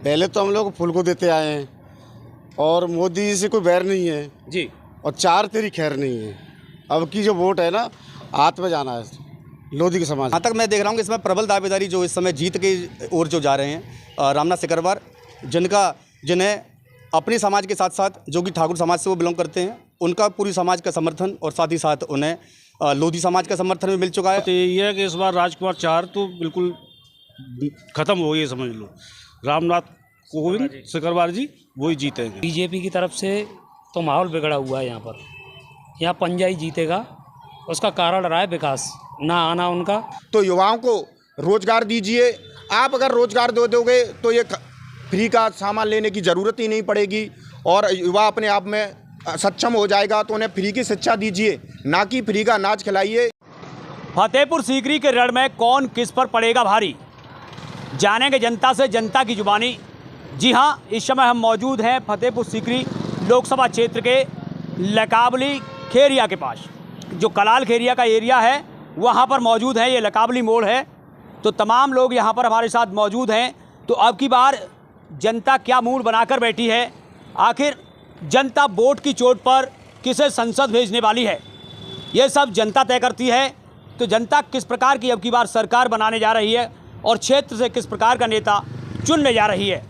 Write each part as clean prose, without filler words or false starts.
पहले तो हम लोग फूल को देते आए हैं और मोदी जी से कोई बैर नहीं है जी। और चार तेरी खैर नहीं है। अब की जो वोट है ना, हाथ में जाना है लोधी के समाज। जहाँ तक मैं देख रहा हूँ कि इसमें प्रबल दावेदारी जो इस समय जीत के ओर जो जा रहे हैं रामनाथ सिकरवार, जिन्हें अपने समाज के साथ साथ जो कि ठाकुर समाज से वो बिलोंग करते हैं, उनका पूरी समाज का समर्थन और साथ ही साथ उन्हें लोधी समाज का समर्थन भी मिल चुका है। तो ये है कि इस बार राजकुमार चार तो बिल्कुल ख़त्म हो गई, समझ लो। रामनाथ कोविंद सिकरवार जी वही जीतेंगे। बीजेपी की तरफ से तो माहौल बिगड़ा हुआ है यहाँ पर। यहाँ पंजा ही जीतेगा, उसका कारण रहा है विकास ना आना उनका। तो युवाओं को रोजगार दीजिए। आप अगर रोजगार दे दोगे तो ये फ्री का सामान लेने की ज़रूरत ही नहीं पड़ेगी और युवा अपने आप में सक्षम हो जाएगा। तो उन्हें फ्री की शिक्षा दीजिए, ना कि फ्री का अनाज खिलाइए। फतेहपुर सीकरी के रण में कौन किस पर पड़ेगा भारी, जानेंगे जनता से जनता की जुबानी। जी हाँ, इस समय हम मौजूद हैं फतेहपुर सीकरी लोकसभा क्षेत्र के लकावली खेरिया के पास। जो कलाल खेरिया का एरिया है वहाँ पर मौजूद है, ये लकावली मोड़ है। तो तमाम लोग यहाँ पर हमारे साथ मौजूद हैं। तो अब की बार जनता क्या मूड बनाकर बैठी है, आखिर जनता वोट की चोट पर किसे संसद भेजने वाली है, ये सब जनता तय करती है। तो जनता किस प्रकार की अब की बार सरकार बनाने जा रही है और क्षेत्र से किस प्रकार का नेता चुनने जा रही है।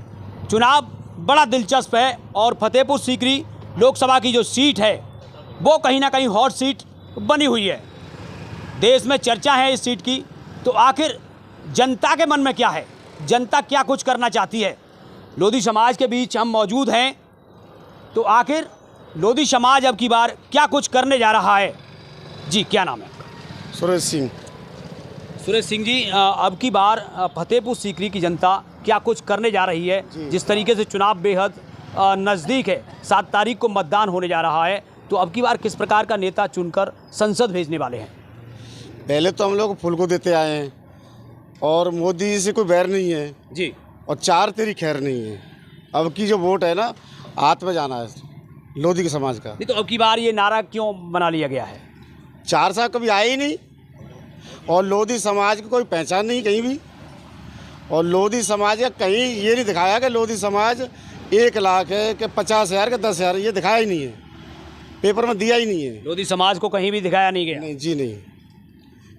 चुनाव बड़ा दिलचस्प है और फतेहपुर सीकरी लोकसभा की जो सीट है वो कहीं ना कहीं हॉट सीट बनी हुई है। देश में चर्चा है इस सीट की। तो आखिर जनता के मन में क्या है, जनता क्या कुछ करना चाहती है। लोधी समाज के बीच हम मौजूद हैं। तो आखिर लोधी समाज अब की बार क्या कुछ करने जा रहा है। जी, क्या नाम है? सुरेश सिंह। सुरेश सिंह जी, अब की बार फतेहपुर सीकरी की जनता क्या कुछ करने जा रही है। जिस तरीके से चुनाव बेहद नज़दीक है, 7 तारीख को मतदान होने जा रहा है, तो अब की बार किस प्रकार का नेता चुनकर संसद भेजने वाले हैं। पहले तो हम लोग फूल को देते आए हैं और मोदी जी से कोई बैर नहीं है जी, और चार तेरी खैर नहीं है। अब की जो वोट है ना, हाथ में जाना है लोधी के समाज का। नहीं तो अब की बार ये नारा क्यों बना लिया गया है? 4 साल कभी आए ही नहीं और लोधी समाज की कोई पहचान नहीं कहीं भी। और लोधी समाज का कहीं ये नहीं दिखाया कि लोधी समाज 1 लाख है कि 50,000 के 10,000, ये दिखाया ही नहीं है, पेपर में दिया ही नहीं है। लोधी समाज को कहीं भी दिखाया नहीं गया। नहीं जी, नहीं।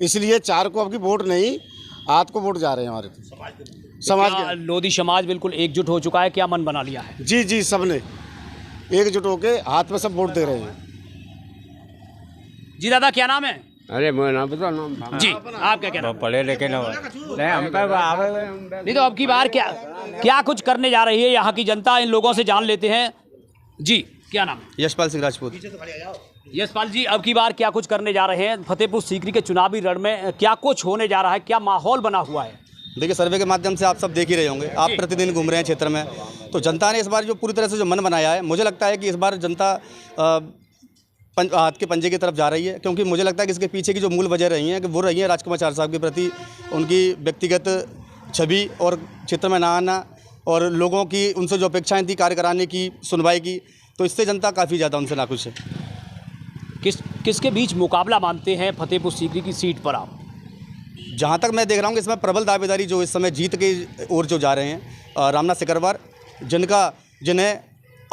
इसलिए 4 को अब की वोट नहीं, हाथ को वोट जा रहे हैं हमारे समाज के। लोधी समाज बिल्कुल एकजुट हो चुका है, क्या मन बना लिया है? जी जी, सबने एकजुट होके हाथ में सब वोट दे रहे हैं। जी दादा, क्या नाम है? अरे मैं ना पता नाम जी, आपका क्या नाम? पढ़े लिखे ना नहीं हम पे नहीं तो अब की बार क्या कुछ करने जा रही है यहाँ की जनता, इन लोगों से जान लेते हैं। जी, क्या नाम है? यशपाल सिंह राजपूत। यशपाल जी, अब की बार क्या कुछ करने जा रहे हैं फतेहपुर सीकरी के चुनावी रण में, क्या कुछ होने जा रहा है, क्या माहौल बना हुआ है? देखिए, सर्वे के माध्यम से आप सब देख ही रहे होंगे, आप प्रतिदिन घूम रहे हैं क्षेत्र में। तो जनता ने इस बार जो पूरी तरह से जो मन बनाया है, मुझे लगता है कि इस बार जनता हाथ के पंजे की तरफ जा रही है। क्योंकि मुझे लगता है कि इसके पीछे की जो मूल वजह रही है कि वो रही है राजकुमार चार साहब के प्रति उनकी व्यक्तिगत छवि और क्षेत्र में ना आना और लोगों की उनसे जो अपेक्षाएं थी कार्य कराने की, सुनवाई की। तो इससे जनता काफ़ी ज़्यादा उनसे नाखुश है। किसके बीच मुकाबला मानते हैं फतेहपुर सीकरी की सीट पर आप? जहाँ तक मैं देख रहा हूँ कि इसमें प्रबल दावेदारी जो इस समय जीत के ओर जो जा रहे हैं रामनाथ सिकरवार, जिन्हें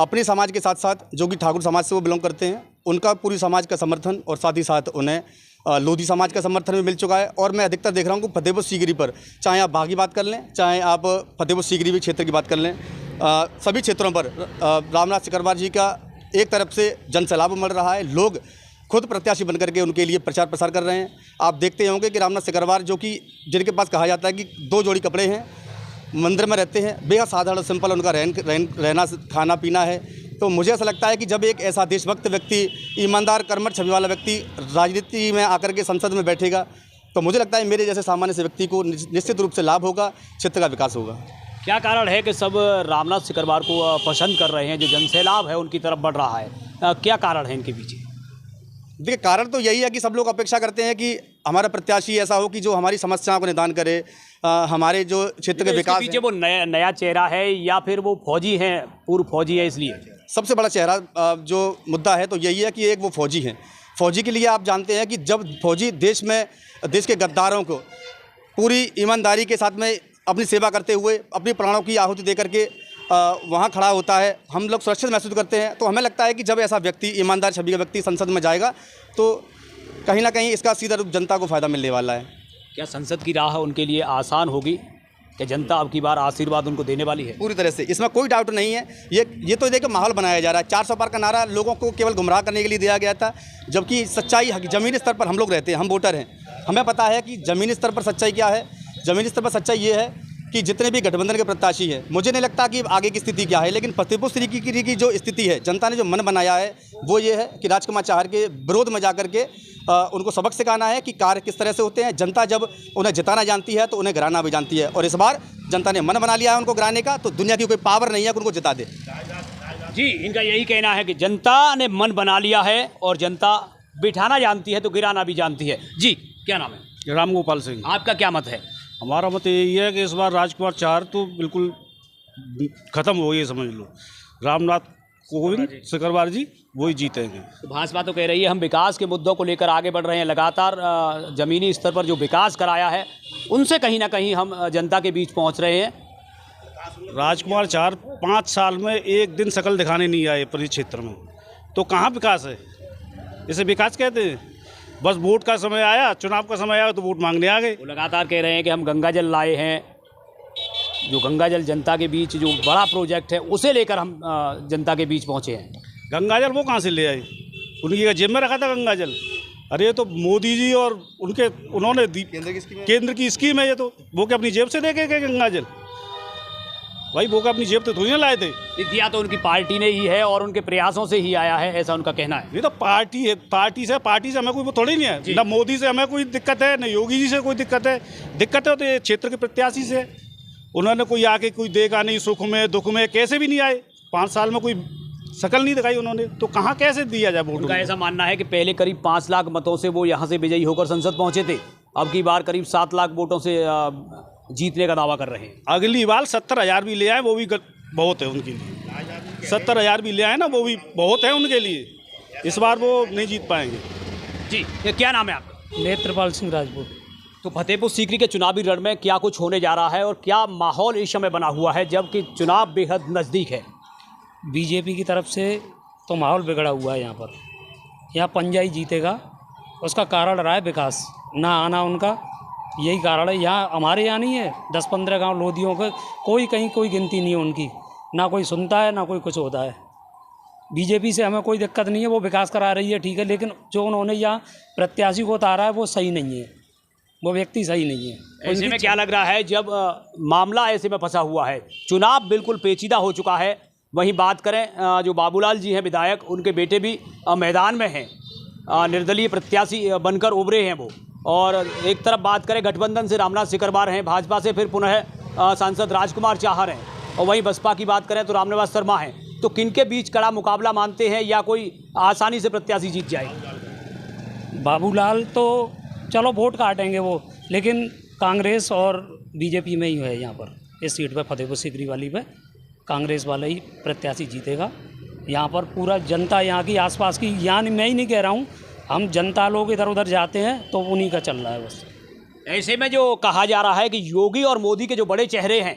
अपने समाज के साथ साथ जो कि ठाकुर समाज से वो बिलोंग करते हैं, उनका पूरी समाज का समर्थन और साथ ही साथ उन्हें लोधी समाज का समर्थन भी मिल चुका है। और मैं अधिकतर देख रहा हूँ कि फतेहपुर सीकरी पर, चाहे आप बागी बात कर लें, चाहे आप फतेहपुर सीकरी भी क्षेत्र की बात कर लें, सभी क्षेत्रों पर रामनाथ सिकरवार जी का एक तरफ से जन सैलाब उमड़ रहा है। लोग खुद प्रत्याशी बनकर के उनके लिए प्रचार प्रसार कर रहे हैं। आप देखते होंगे कि रामनाथ सिकरवार, जो कि जिनके पास कहा जाता है कि 2 जोड़ी कपड़े हैं, मंदिर में रहते हैं, बेहद साधारण सिंपल उनका रहना खाना पीना है। तो मुझे ऐसा लगता है कि जब एक ऐसा देशभक्त व्यक्ति, ईमानदार कर्मठ छवि वाला व्यक्ति राजनीति में आकर के संसद में बैठेगा, तो मुझे लगता है मेरे जैसे सामान्य से व्यक्ति को निश्चित रूप से लाभ होगा, क्षेत्र का विकास होगा। क्या कारण है कि सब रामनाथ सिकरवार को पसंद कर रहे हैं, जो जनसैलाब है उनकी तरफ बढ़ रहा है, क्या कारण है इनके पीछे? देखिए, कारण तो यही है कि सब लोग अपेक्षा करते हैं कि हमारा प्रत्याशी ऐसा हो कि जो हमारी समस्याओं को निदान करे, हमारे जो क्षेत्र के विकास पीछे वो नया चेहरा है या फिर वो फौजी हैं, पूर्व फौजी है, इसलिए सबसे बड़ा चेहरा जो मुद्दा है तो यही है कि एक वो फौजी हैं। फौजी के लिए आप जानते हैं कि जब फौजी देश के गद्दारों को पूरी ईमानदारी के साथ में अपनी सेवा करते हुए अपनी प्राणों की आहुति दे करके वहाँ खड़ा होता है, हम लोग सुरक्षित महसूस करते हैं। तो हमें लगता है कि जब ऐसा व्यक्ति, ईमानदार छवि का व्यक्ति संसद में जाएगा तो कहीं ना कहीं इसका सीधा रूप जनता को फ़ायदा मिलने वाला है। क्या संसद की राह उनके लिए आसान होगी? क्या जनता अब की बार आशीर्वाद उनको देने वाली है? पूरी तरह से, इसमें कोई डाउट नहीं है। ये तो देखिए माहौल बनाया जा रहा है। 400 पार का नारा लोगों को केवल गुमराह करने के लिए दिया गया था, जबकि सच्चाई ज़मीनी स्तर पर हम लोग रहते हैं, हम वोटर हैं, हमें पता है कि ज़मीनी स्तर पर सच्चाई क्या है। ज़मीनी स्तर पर सच्चाई ये है कि जितने भी गठबंधन के प्रत्याशी हैं, मुझे नहीं लगता कि आगे की स्थिति क्या है, लेकिन फतेहपुर सीकरी की जो स्थिति है, जनता ने जो मन बनाया है वो ये है कि राजकुमार चाहर के विरोध में जाकर के उनको सबक सिखाना है कि कार्य किस तरह से होते हैं। जनता जब उन्हें जिताना जानती है तो उन्हें गिराना भी जानती है, और इस बार जनता ने मन बना लिया है उनको गिराने का, तो दुनिया की कोई पावर नहीं है कि उनको जिता दे। जी, इनका यही कहना है कि जनता ने मन बना लिया है और जनता बिठाना जानती है तो गिराना भी जानती है। जी, क्या नाम है? राम गोपाल सिंह। आपका क्या मत है? हमारा मत यही है कि इस बार राजकुमार चाहर तो बिल्कुल ख़त्म हो, ये समझ लो। रामनाथ कोविंद सिकरवार जी वही जीतेंगे। तो भाजपा तो कह रही है हम विकास के मुद्दों को लेकर आगे बढ़ रहे हैं, लगातार ज़मीनी स्तर पर जो विकास कराया है उनसे कहीं ना कहीं हम जनता के बीच पहुंच रहे हैं। राजकुमार चाहर 5 साल में एक दिन शकल दिखाने नहीं आए परिक्षेत्र में, तो कहाँ विकास है? इसे विकास कहते हैं? बस वोट का समय आया, चुनाव का समय आया तो वोट मांगने आ गए। वो लगातार कह रहे हैं कि हम गंगा जल लाए हैं, जो गंगा जल जनता के बीच जो बड़ा प्रोजेक्ट है उसे लेकर हम जनता के बीच पहुंचे हैं। गंगा जल वो कहाँ से ले आए? उनकी जेब में रखा था गंगा जल। अरे ये तो मोदी जी और उन्होंने केंद्र की स्कीम है ये, तो वो क्या अपनी जेब से दे के गंगा जल? भाई वो क्या अपनी जेब से थोड़ी ना लाए थे। दिया तो उनकी पार्टी ने ही है और उनके प्रयासों से ही आया है, ऐसा उनका कहना है। ये तो पार्टी है, पार्टी से हमें कोई वो थोड़ी नहीं है। ना मोदी से हमें कोई दिक्कत है, ना योगी जी से कोई दिक्कत है। दिक्कत है तो ये क्षेत्र के प्रत्याशी से। उन्होंने कोई आके कोई देखा नहीं, सुख में दुख में कैसे भी नहीं आए। 5 साल में कोई शकल नहीं दिखाई उन्होंने, तो कहाँ कैसे दिया जाए वोट? उनका ऐसा मानना है कि पहले करीब 5 लाख मतों से वो यहाँ से विजयी होकर संसद पहुँचे थे, अब की बार करीब 7 लाख वोटों से जीतने का दावा कर रहे हैं। अगली बार 70,000 भी ले आए वो भी बहुत है उनके लिए। 70,000 भी ले आए ना, वो भी बहुत है उनके लिए। इस बार वो नहीं जीत पाएंगे। जी, ये क्या नाम है आपका? नेत्रपाल सिंह राजपूत। तो फतेहपुर सीकरी के चुनावी रण में क्या कुछ होने जा रहा है और क्या माहौल इस समय बना हुआ है जबकि चुनाव बेहद नज़दीक है? बीजेपी की तरफ से तो माहौल बिगड़ा हुआ है यहाँ पर। यहाँ पंजा ही जीतेगा, उसका कारण रहा है विकास ना आना उनका, यही कारण है। यहाँ हमारे यहाँ नहीं है, 10-15 गांव लोधियों के कहीं कोई गिनती नहीं है उनकी, ना कोई सुनता है ना कोई कुछ होता है। बीजेपी से हमें कोई दिक्कत नहीं है, वो विकास करा रही है ठीक है, लेकिन जो उन्होंने यहाँ प्रत्याशी को उतारा है वो सही नहीं है, वो व्यक्ति सही नहीं है। ऐसे में क्या लग रहा है जब मामला ऐसे में फंसा हुआ है, चुनाव बिल्कुल पेचीदा हो चुका है, वहीं बात करें जो बाबूलाल जी हैं विधायक, उनके बेटे भी मैदान में हैं, निर्दलीय प्रत्याशी बनकर उभरे हैं वो, और एक तरफ बात करें गठबंधन से रामनाथ सिकरवार हैं, भाजपा से फिर पुनः सांसद राजकुमार चाहर हैं, और वहीं बसपा की बात करें तो रामनिवास शर्मा हैं। तो किनके बीच कड़ा मुकाबला मानते हैं या कोई आसानी से प्रत्याशी जीत जाएगी? बाबूलाल तो चलो वोट काटेंगे वो, लेकिन कांग्रेस और बीजेपी में ही है यहाँ पर। इस सीट पर फतेहपुर सीकरी वाली पे कांग्रेस वाला ही प्रत्याशी जीतेगा। यहाँ पर पूरा जनता यहाँ की आसपास की, यहाँ मैं ही नहीं कह रहा हूँ, हम जनता लोग इधर उधर जाते हैं तो उन्हीं का चल रहा है बस। ऐसे में जो कहा जा रहा है कि योगी और मोदी के जो बड़े चेहरे हैं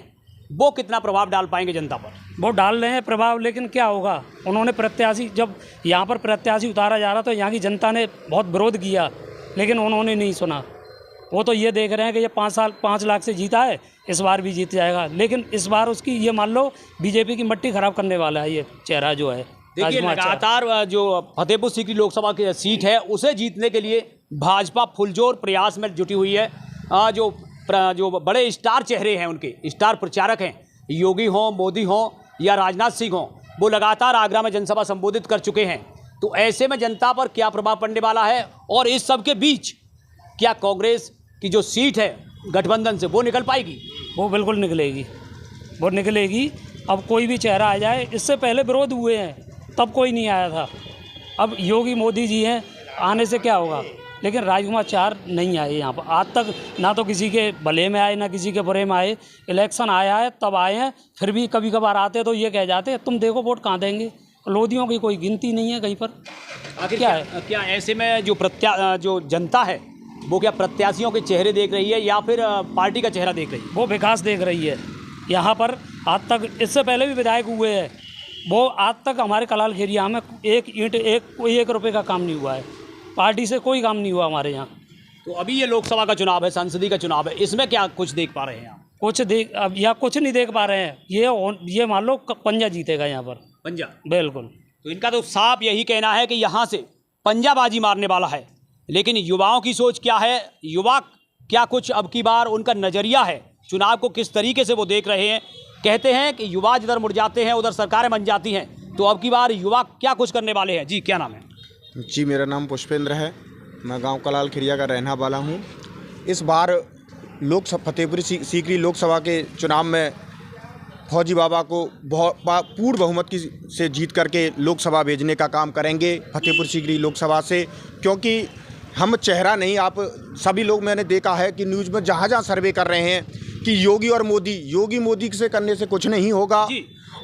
वो कितना प्रभाव डाल पाएंगे जनता पर? वो डाल रहे हैं प्रभाव, लेकिन क्या होगा, उन्होंने प्रत्याशी जब यहाँ पर प्रत्याशी उतारा जा रहा तो यहाँ की जनता ने बहुत विरोध किया, लेकिन उन्होंने नहीं सुना। वो तो ये देख रहे हैं कि ये 5 लाख से जीता है, इस बार भी जीत जाएगा, लेकिन इस बार उसकी ये मान लो बीजेपी की मट्टी खराब करने वाला है ये चेहरा जो है। देखिए लगातार जो फतेहपुर सीकरी लोकसभा की सीट है उसे जीतने के लिए भाजपा फुलजोर प्रयास में जुटी हुई है। जो बड़े स्टार चेहरे हैं, उनके स्टार प्रचारक हैं, योगी हों, मोदी हों या राजनाथ सिंह हों, वो लगातार आगरा में जनसभा संबोधित कर चुके हैं। तो ऐसे में जनता पर क्या प्रभाव पड़ने वाला है और इस सब के बीच क्या कांग्रेस की जो सीट है गठबंधन से वो निकल पाएगी? वो बिल्कुल निकलेगी, वो निकलेगी। अब कोई भी चेहरा आ जाए, इससे पहले विरोध हुए हैं तब कोई नहीं आया था, अब योगी मोदी जी हैं, आने से क्या होगा, लेकिन राजकुमार चाहर नहीं आए यहाँ पर आज तक, ना तो किसी के भले में आए ना किसी के बुरे में आए। इलेक्शन आया है तब आए हैं, फिर भी कभी कभार आते तो ये कह जाते तुम देखो वोट कहाँ देंगे, लोधियों की कोई गिनती नहीं है कहीं पर। आखिर क्या है, क्या ऐसे में जो जनता है वो क्या प्रत्याशियों के चेहरे देख रही है या फिर पार्टी का चेहरा देख रही है? वो विकास देख रही है। यहाँ पर आज तक, इससे पहले भी विधायक हुए हैं, वो आज तक हमारे कलाल खेरिया में एक ईंट एक रुपये का काम नहीं हुआ है। पार्टी से कोई काम नहीं हुआ हमारे यहाँ। तो अभी ये लोकसभा का चुनाव है, संसदीय का चुनाव है, इसमें क्या कुछ देख पा रहे हैं आप? अब यहाँ कुछ नहीं देख पा रहे हैं। ये मान लो पंजा जीतेगा यहाँ पर। पंजा? बिल्कुल। तो इनका तो साफ यही कहना है कि यहाँ से पंजाबाजी मारने वाला है। लेकिन युवाओं की सोच क्या है, युवा क्या कुछ अब की बार उनका नज़रिया है, चुनाव को किस तरीके से वो देख रहे हैं? कहते हैं कि युवा जिधर मुड़ जाते हैं उधर सरकारें बन जाती हैं, तो अब की बार युवा क्या कुछ करने वाले हैं? जी, क्या नाम है? जी, मेरा नाम पुष्पेंद्र है। मैं गांव कलाल खिरिया का रहने वाला हूं। इस बार फतेहपुर सीकरी लोकसभा के चुनाव में फौजी बाबा को पूर्ण बहुमत से जीत करके लोकसभा भेजने का काम करेंगे फतेहपुर सीकरी लोकसभा से, क्योंकि हम चेहरा नहीं, आप सभी लोग, मैंने देखा है कि न्यूज़ में जहाँ सर्वे कर रहे हैं कि योगी और मोदी से करने से कुछ नहीं होगा।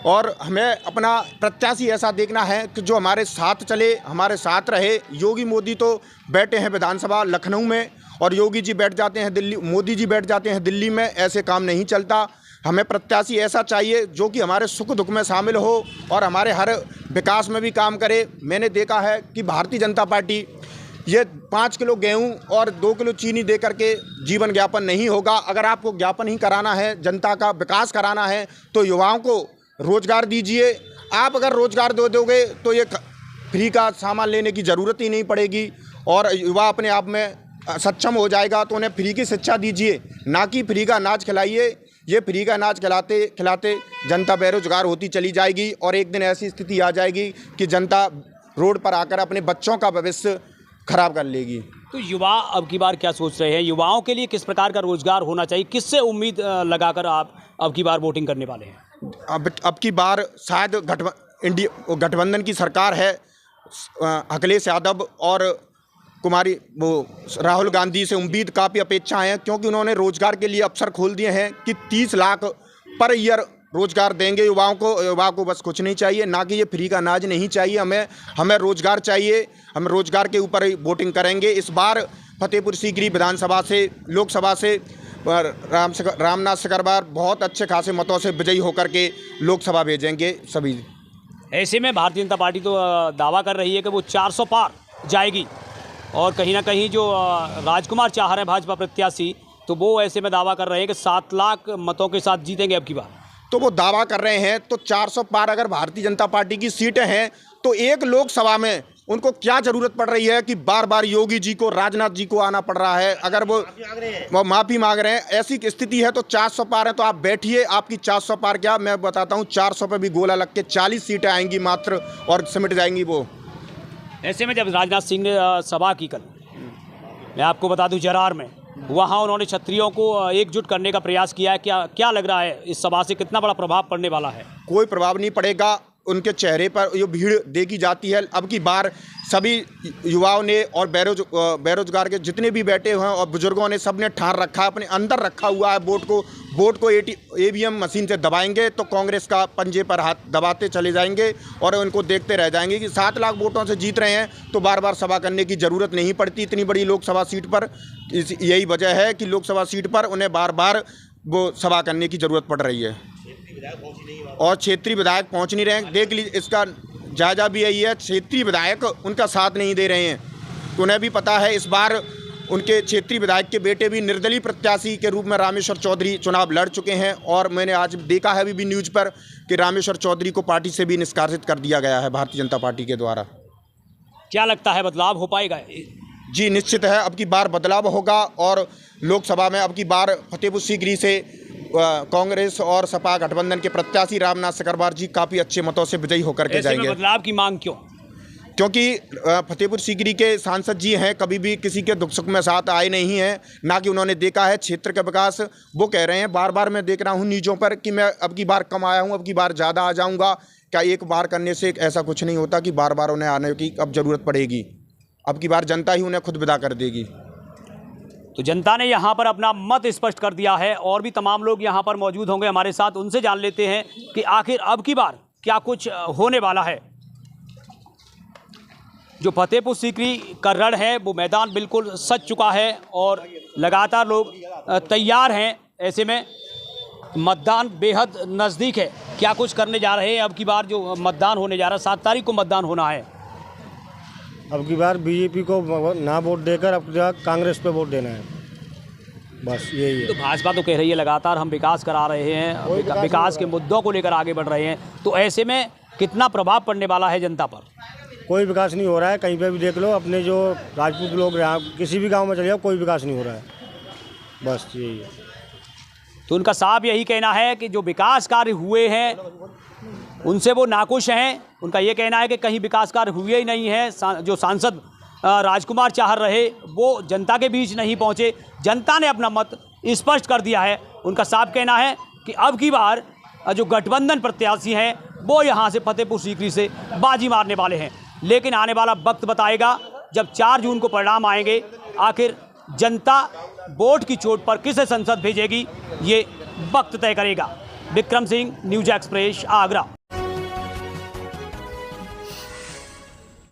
और हमें अपना प्रत्याशी ऐसा देखना है कि जो हमारे साथ चले, हमारे साथ रहे। योगी मोदी तो बैठे हैं विधानसभा लखनऊ में और योगी जी बैठ जाते हैं दिल्ली, मोदी जी बैठ जाते हैं दिल्ली में। ऐसे काम नहीं चलता। हमें प्रत्याशी ऐसा चाहिए जो कि हमारे सुख दुख में शामिल हो और हमारे हर विकास में भी काम करे। मैंने देखा है कि भारतीय जनता पार्टी ये 5 किलो गेहूं और 2 किलो चीनी दे करके जीवन ज्ञापन नहीं होगा। अगर आपको ज्ञापन ही कराना है, जनता का विकास कराना है, तो युवाओं को रोज़गार दीजिए। आप अगर रोज़गार दे दोगे तो ये फ्री का सामान लेने की ज़रूरत ही नहीं पड़ेगी और युवा अपने आप में सक्षम हो जाएगा। तो उन्हें फ्री की शिक्षा दीजिए, ना कि फ्री का अनाज खिलाइए। ये फ्री का अनाज खिलाते खिलाते जनता बेरोजगार होती चली जाएगी और एक दिन ऐसी स्थिति आ जाएगी कि जनता रोड पर आकर अपने बच्चों का भविष्य खराब कर लेगी। तो युवा अब की बार क्या सोच रहे हैं? युवाओं के लिए किस प्रकार का रोजगार होना चाहिए? किससे उम्मीद लगाकर आप अब की बार वोटिंग करने वाले हैं? अब की बार शायद गठबंधन की सरकार है। अखिलेश यादव और राहुल गांधी से उम्मीद काफ़ी अपेक्षाएं हैं, क्योंकि उन्होंने रोजगार के लिए अवसर खोल दिए हैं कि 30 लाख पर ईयर रोजगार देंगे युवाओं को बस कुछ नहीं चाहिए, ना कि ये फ्री का अनाज नहीं चाहिए। हमें रोजगार चाहिए। हम रोजगार के ऊपर ही वोटिंग करेंगे। इस बार फतेहपुर सीकरी विधानसभा से लोकसभा से रामनाथ सिकरवार बहुत अच्छे खासे मतों से विजयी होकर के लोकसभा भेजेंगे सभी। ऐसे में भारतीय जनता पार्टी तो दावा कर रही है कि वो 400 पार जाएगी और कहीं ना कहीं जो राजकुमार चाह रहे हैं भाजपा प्रत्याशी, तो वो ऐसे में दावा कर रहे हैं कि 7 लाख मतों के साथ जीतेंगे अब की बार। तो वो दावा कर रहे हैं, तो 400 पार अगर भारतीय जनता पार्टी की सीटें हैं तो एक लोकसभा में उनको क्या ज़रूरत पड़ रही है कि बार बार योगी जी को, राजनाथ जी को आना पड़ रहा है? अगर वो माफ़ी मांग रहे हैं, ऐसी स्थिति है तो 400 पार है तो आप बैठिए। आपकी 400 पार क्या, मैं बताता हूँ, 400 पे भी गोला लग के 40 सीटें आएंगी मात्र और सिमट जाएंगी वो। ऐसे में जब राजनाथ सिंह ने सभा की कल, मैं आपको बता दूं जरार में, वहाँ उन्होंने क्षत्रियों को एकजुट करने का प्रयास किया है। क्या लग रहा है इस सभा से कितना बड़ा प्रभाव पड़ने वाला है? कोई प्रभाव नहीं पड़ेगा। उनके चेहरे पर ये भीड़ देखी जाती है। अब की बार सभी युवाओं ने और बेरोजगार के जितने भी बैठे हुए हैं और बुजुर्गों ने, सब ने ठान रखा है, अपने अंदर रखा हुआ है वोट को ईवीएम मशीन से दबाएंगे तो कांग्रेस का पंजे पर हाथ दबाते चले जाएंगे और उनको देखते रह जाएंगे कि 7 लाख वोटों से जीत रहे हैं तो बार बार सभा करने की ज़रूरत नहीं पड़ती इतनी बड़ी लोकसभा सीट पर। यही वजह है कि लोकसभा सीट पर उन्हें बार बार वो सभा करने की ज़रूरत पड़ रही है और क्षेत्रीय विधायक पहुंच नहीं रहे हैं। देख लीजिए, इसका जायजा भी यही है, क्षेत्रीय विधायक उनका साथ नहीं दे रहे हैं। तो उन्हें भी पता है इस बार उनके क्षेत्रीय विधायक के बेटे भी निर्दलीय प्रत्याशी के रूप में रामेश्वर चौधरी चुनाव लड़ चुके हैं और मैंने आज देखा है अभी न्यूज़ पर कि रामेश्वर चौधरी को पार्टी से भी निष्कासित कर दिया गया है भारतीय जनता पार्टी के द्वारा। क्या लगता है बदलाव हो पाएगा? जी निश्चित है, अब की बार बदलाव होगा और लोकसभा में अब की बार फतेहपुर सीकरी से कांग्रेस और सपा गठबंधन के प्रत्याशी रामनाथ सिकरवार जी काफ़ी अच्छे मतों से विजयी होकर के जाएंगे। बदलाव की मांग क्यों? क्योंकि फतेहपुर सीकरी के सांसद जी हैं, कभी भी किसी के दुख सुख में साथ आए नहीं हैं, ना कि उन्होंने देखा है क्षेत्र का विकास। वो कह रहे हैं, बार बार मैं देख रहा हूँ न्यूज़ों पर कि मैं अब की बार कम आया हूँ, अब की बार ज़्यादा आ जाऊँगा। क्या एक बार करने से ऐसा कुछ नहीं होता कि बार बार उन्हें आने की अब ज़रूरत पड़ेगी। अब की बार जनता ही उन्हें खुद विदा कर देगी। तो जनता ने यहाँ पर अपना मत स्पष्ट कर दिया है और भी तमाम लोग यहाँ पर मौजूद होंगे हमारे साथ, उनसे जान लेते हैं कि आखिर अब की बार क्या कुछ होने वाला है। जो फतेहपुर सीकरी का रण है वो मैदान बिल्कुल सज चुका है और लगातार लोग तैयार हैं। ऐसे में मतदान बेहद नज़दीक है। क्या कुछ करने जा रहे हैं अब की बार जो मतदान होने जा रहा है? 7 तारीख को मतदान होना है। अब की बार बीजेपी को ना वोट देकर अब की बार कांग्रेस पे वोट देना है, बस यही है। तो भाजपा तो कह रही है लगातार हम विकास करा रहे हैं, विकास के मुद्दों को लेकर आगे बढ़ रहे हैं, तो ऐसे में कितना प्रभाव पड़ने वाला है जनता पर? कोई विकास नहीं हो रहा है, कहीं पे भी देख लो। अपने जो राजपूत लोग यहाँ किसी भी गांव में चले जाओ, कोई विकास नहीं हो रहा है, बस यही है। तो उनका साफ यही कहना है कि जो विकास कार्य हुए हैं उनसे वो नाखुश हैं। उनका ये कहना है कि कहीं विकास कार्य हुए ही नहीं है। जो सांसद राजकुमार चाहर रहे वो जनता के बीच नहीं पहुँचे, जनता ने अपना मत स्पष्ट कर दिया है। उनका साफ कहना है कि अब की बार जो गठबंधन प्रत्याशी हैं वो यहाँ से फतेहपुर सीकरी से बाजी मारने वाले हैं। लेकिन आने वाला वक्त बताएगा, जब 4 जून को परिणाम आएंगे, आखिर जनता वोट की चोट पर किसे संसद भेजेगी ये वक्त तय करेगा। Vikram Singh, news express, Agra.